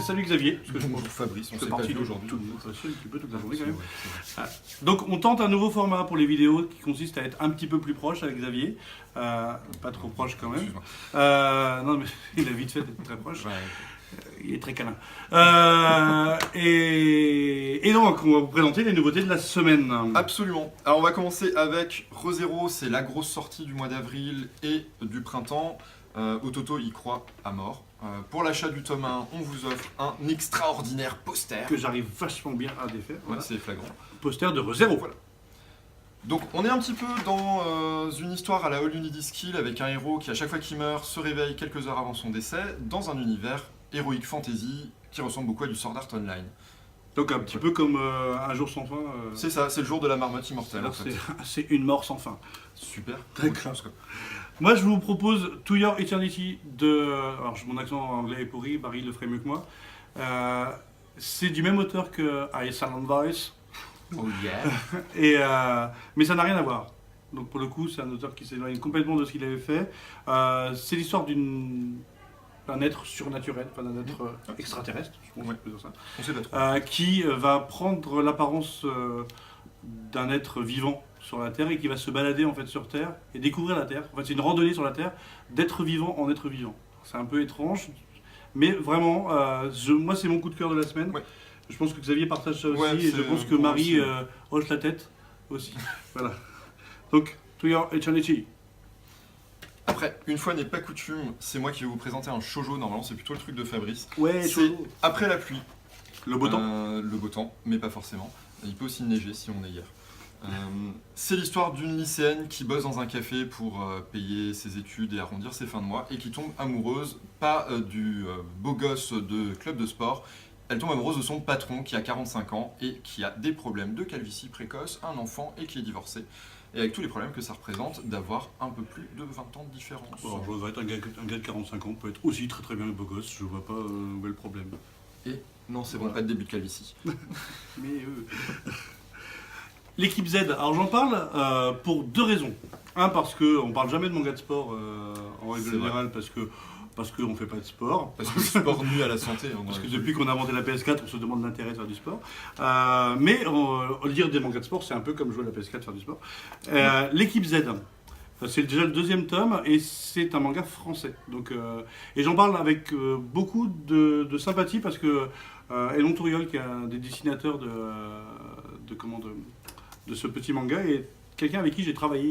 Salut Xavier, parce que je Bonjour Fabrice, on fais s'est pas partie vu aujourd'hui. un petit peu toute la journée quand même. C'est vrai. Donc on tente un nouveau format pour les vidéos qui consiste à être un petit peu plus proche avec Xavier. Pas trop proche quand même. Excuse-moi. Non mais il a vite fait d'être très proche. Ouais. Il est très câlin. Et donc on va vous présenter les nouveautés de la semaine. Absolument. Alors on va commencer avec ReZero, c'est la grosse sortie du mois d'avril et du printemps. Ototo y croit à mort. Pour l'achat du tome 1, on vous offre un extraordinaire poster. Que j'arrive vachement bien à défaire. Ouais, Voilà. c'est flagrant. Poster de ReZero. Voilà. Donc on est un petit peu dans une histoire à la All You Need Is Kill avec un héros qui à chaque fois qu'il meurt se réveille quelques heures avant son décès dans un univers héroïque fantasy qui ressemble beaucoup à du Sword Art Online. Donc un petit peu comme Un jour sans fin. C'est ça, c'est le jour de la marmotte immortelle en Alors fait. c'est une mort sans fin. Super. D'accord. Bonne chance, quoi. Moi, je vous propose To Your Eternity de. Alors, mon accent anglais est pourri, Barry le ferait mieux que moi. C'est du même auteur que I Silent Voice, Oh yeah. mais ça n'a rien à voir. Donc, pour le coup, c'est un auteur qui s'éloigne complètement de ce qu'il avait fait. C'est l'histoire d'un être surnaturel, enfin d'un être extraterrestre, je pense Ouais. qu'on peut dire ça, On sait pas trop. qui va prendre l'apparence d'un être vivant sur la Terre et qui va se balader en fait sur Terre et découvrir la Terre. En fait, c'est une randonnée sur la Terre d'être vivant en être vivant. C'est un peu étrange, mais vraiment, moi c'est mon coup de cœur de la semaine. Ouais. Je pense que Xavier partage ça aussi Ouais, et je c'est pense que pour moi Marie aussi. hoche la tête aussi. Voilà. Donc, To Your Eternity. Après, une fois n'est pas coutume, c'est moi qui vais vous présenter un shoujo. Normalement, c'est plutôt le truc de Fabrice. Ouais, C'est toujours. Après la pluie. Le beau temps. Le beau temps, mais pas forcément. Il peut aussi neiger si on est hier. C'est l'histoire d'une lycéenne qui bosse dans un café pour payer ses études et arrondir ses fins de mois et qui tombe amoureuse, pas du beau gosse de club de sport, elle tombe amoureuse de son patron qui a 45 ans et qui a des problèmes de calvitie précoce, un enfant et qui est divorcé. Et avec tous les problèmes que ça représente d'avoir un peu plus de 20 ans de différence. Alors, je regrette, un gars de 45 ans peut être aussi très très bien le beau gosse, je vois pas où est le problème. Et non, c'est bon, Voilà. pas de début de calvitie. Mais l'équipe Z, alors j'en parle pour deux raisons. Un, parce qu'on parle jamais de manga de sport en règle C'est vrai. générale, parce qu'on fait pas de sport. Parce que le sport nuit à la santé. Hein, Parce que depuis qu'on a inventé la PS4, on se demande l'intérêt de faire du sport. Mais lire des mangas de sport, c'est un peu comme jouer à la PS4, faire du sport. L'équipe Z, c'est déjà le deuxième tome et c'est un manga français. Donc, et j'en parle avec beaucoup de sympathie parce que Elon Touriol, qui est un des dessinateurs de ce petit manga, est quelqu'un avec qui j'ai travaillé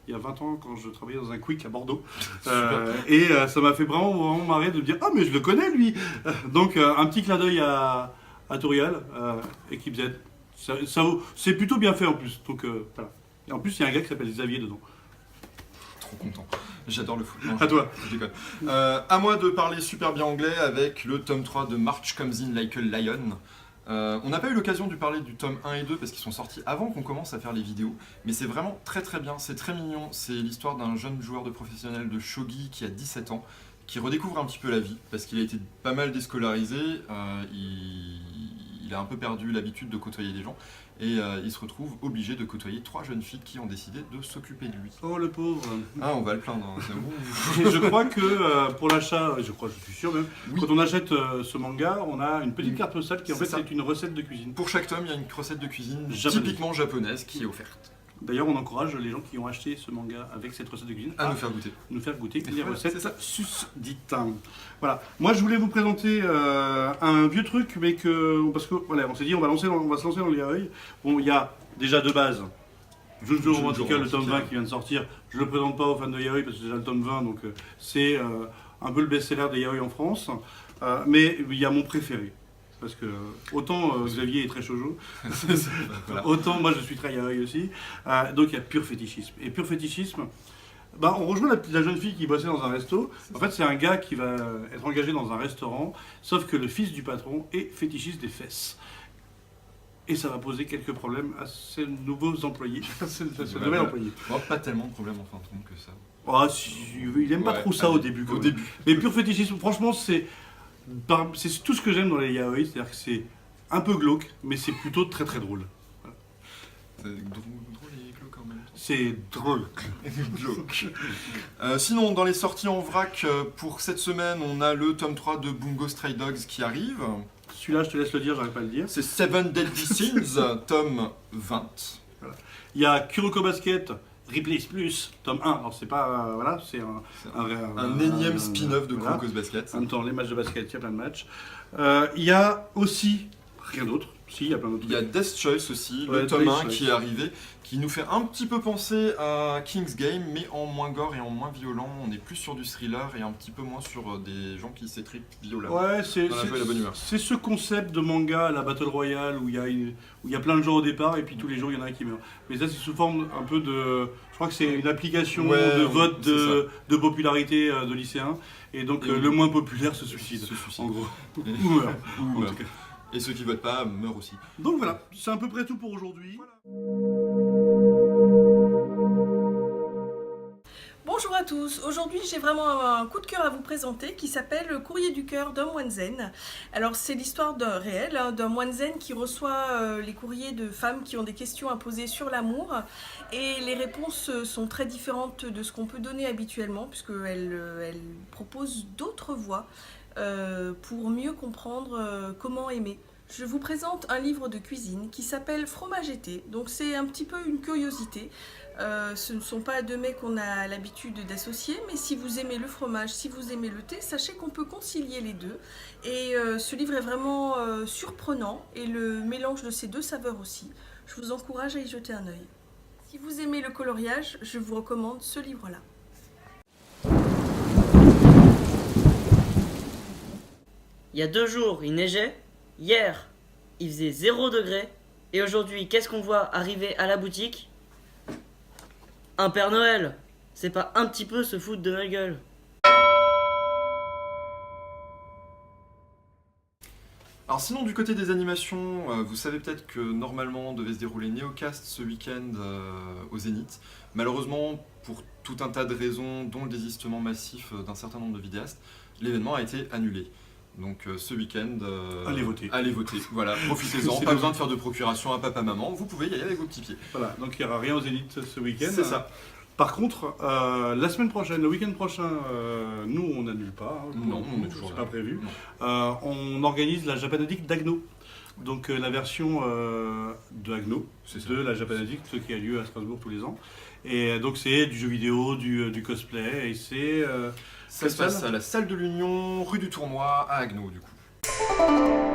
il y a 20 ans quand je travaillais dans un Quick à Bordeaux. Ça m'a fait vraiment marrer de me dire « Ah mais je le connais lui !» Donc un petit clin d'œil à Touriol, équipe Z. C'est plutôt bien fait en plus. Donc voilà. Et en plus il y a un gars qui s'appelle Xavier dedans. Trop content. J'adore le foot. Non, À toi. Je déconne. À moi de parler super bien anglais avec le tome 3 de March Comes In Like a Lion. On n'a pas eu l'occasion de parler du tome 1 et 2 parce qu'ils sont sortis avant qu'on commence à faire les vidéos, mais c'est vraiment très très bien, c'est très mignon. C'est l'histoire d'un jeune joueur de professionnel de shogi qui a 17 ans, qui redécouvre un petit peu la vie parce qu'il a été pas mal déscolarisé, il a un peu perdu l'habitude de côtoyer des gens et il se retrouve obligé de côtoyer 3 jeunes filles qui ont décidé de s'occuper de lui. Oh le pauvre. Ah, on va le plaindre. Hein. Et je crois que pour l'achat, je suis sûr même, Oui. quand on achète ce manga, on a une petite carte postale qui en C'est fait ça. c'est une recette de cuisine. Pour chaque tome, il y a une recette de cuisine Japonaise. typiquement japonaise qui est offerte. D'ailleurs, on encourage les gens qui ont acheté ce manga avec cette recette de cuisine À nous faire goûter. nous faire goûter les Voilà, c'est ça. recettes susdites. Voilà. Moi, je voulais vous présenter un vieux truc, mais parce que voilà, on s'est dit on va se lancer dans le yaoi. Bon, il y a déjà de base Jojo Jojo Romantica, le tome Romantica. 20 qui vient de sortir. Je le présente pas aux fans de yaoi parce que c'est déjà le tome 20, donc c'est un peu le best-seller des yaoi en France. Mais il y a mon préféré. Parce que autant Xavier est très shoujo, Voilà. autant moi je suis très yaoi aussi. Donc il y a Pur Fétichisme. Et Pur Fétichisme, on rejoint la jeune fille qui bossait dans un resto. En fait, c'est un gars qui va être engagé dans un restaurant, sauf que le fils du patron est fétichiste des fesses. Et ça va poser quelques problèmes à ces nouveaux employés, à ce nouvel employé. Bon, pas tellement de problèmes en fin de compte que ça. Oh, il aime pas Ouais, trop ça au allez, début. quand Au même. début. Mais Pur Fétichisme, franchement, c'est tout ce que j'aime dans les yaoi, c'est-à-dire que c'est un peu glauque, mais c'est plutôt très très drôle. C'est drôle et glauque en même temps. C'est drôle. Glauque. Sinon, dans les sorties en vrac, pour cette semaine, on a le tome 3 de Bungo Stray Dogs qui arrive. Celui-là, je te laisse le dire, j'arrive pas à le dire. C'est Seven Deadly Sins, tome 20. Il y a Kuroko Basket, Replace Plus, tome 1. Alors, c'est pas. Voilà, c'est Un énième spin-off de voilà. Kuroko's Basket. En même temps, les matchs de basket, il y a plein de matchs. Il y a aussi. Rien d'autre. Si, il y a plein d'autres. Il y a Death Choice aussi, Ouais, le tome Death 1 Choice. qui est arrivé, qui nous fait un petit peu penser à King's Game, mais en moins gore et en moins violent. On est plus sur du thriller et un petit peu moins sur des gens qui s'étripent violemment. Ouais, c'est Dans la joie et la bonne humeur. c'est ce concept de manga à la Battle Royale où où il y a plein de gens au départ et puis tous les jours il y en a un qui meurt. Mais ça c'est sous forme un peu de... Je crois que c'est une application Ouais, de vote c'est de popularité de lycéens et donc Et le moins populaire se suicide. Se suicide. En gros. Ou meurt. Ou En meurt. tout cas. Et ceux qui votent pas meurent aussi. Donc voilà, c'est à peu près tout pour aujourd'hui. Bonjour à tous, aujourd'hui j'ai vraiment un coup de cœur à vous présenter qui s'appelle Le Courrier du cœur d'un moine zen. Alors c'est l'histoire d'un réel, d'un moine zen qui reçoit les courriers de femmes qui ont des questions à poser sur l'amour et les réponses sont très différentes de ce qu'on peut donner habituellement puisqu'elle propose d'autres voies pour mieux comprendre comment aimer. Je vous présente un livre de cuisine qui s'appelle Fromage été, donc c'est un petit peu une curiosité. Ce ne sont pas deux mets qu'on a l'habitude d'associer, mais si vous aimez le fromage, si vous aimez le thé, sachez qu'on peut concilier les deux. Et ce livre est vraiment surprenant, et le mélange de ces deux saveurs aussi. Je vous encourage à y jeter un œil. Si vous aimez le coloriage, je vous recommande ce livre-là. Il y a 2 jours, il neigeait. Hier, il faisait 0 degré. Et aujourd'hui, qu'est-ce qu'on voit arriver à la boutique? Un Père Noël. C'est pas un petit peu se foutre de notre gueule. Alors sinon, du côté des animations, vous savez peut-être que normalement devait se dérouler Neocast ce week-end au Zénith. Malheureusement, pour tout un tas de raisons, dont le désistement massif d'un certain nombre de vidéastes, l'événement a été annulé. Donc ce week-end, Allez voter. Allez voter, voilà, profitez-en, C'est pas le- besoin de faire de procuration à papa-maman, vous pouvez y aller avec vos petits pieds. Voilà, donc il n'y aura rien au Zénith ce week-end. C'est ça. Par contre, la semaine prochaine, le week-end prochain, nous on n'annule pas. Hein, Non, on est toujours c'est là. pas prévu. Non. On organise la Japan Addict d'Agno. Donc la version de Agno, C'est ça. de la Japan Addict qui a lieu à Strasbourg tous les ans. Et donc c'est du jeu vidéo, du cosplay, et c'est... Ça se passe à la salle de l'Union, rue du Tournoi, à Agno du coup.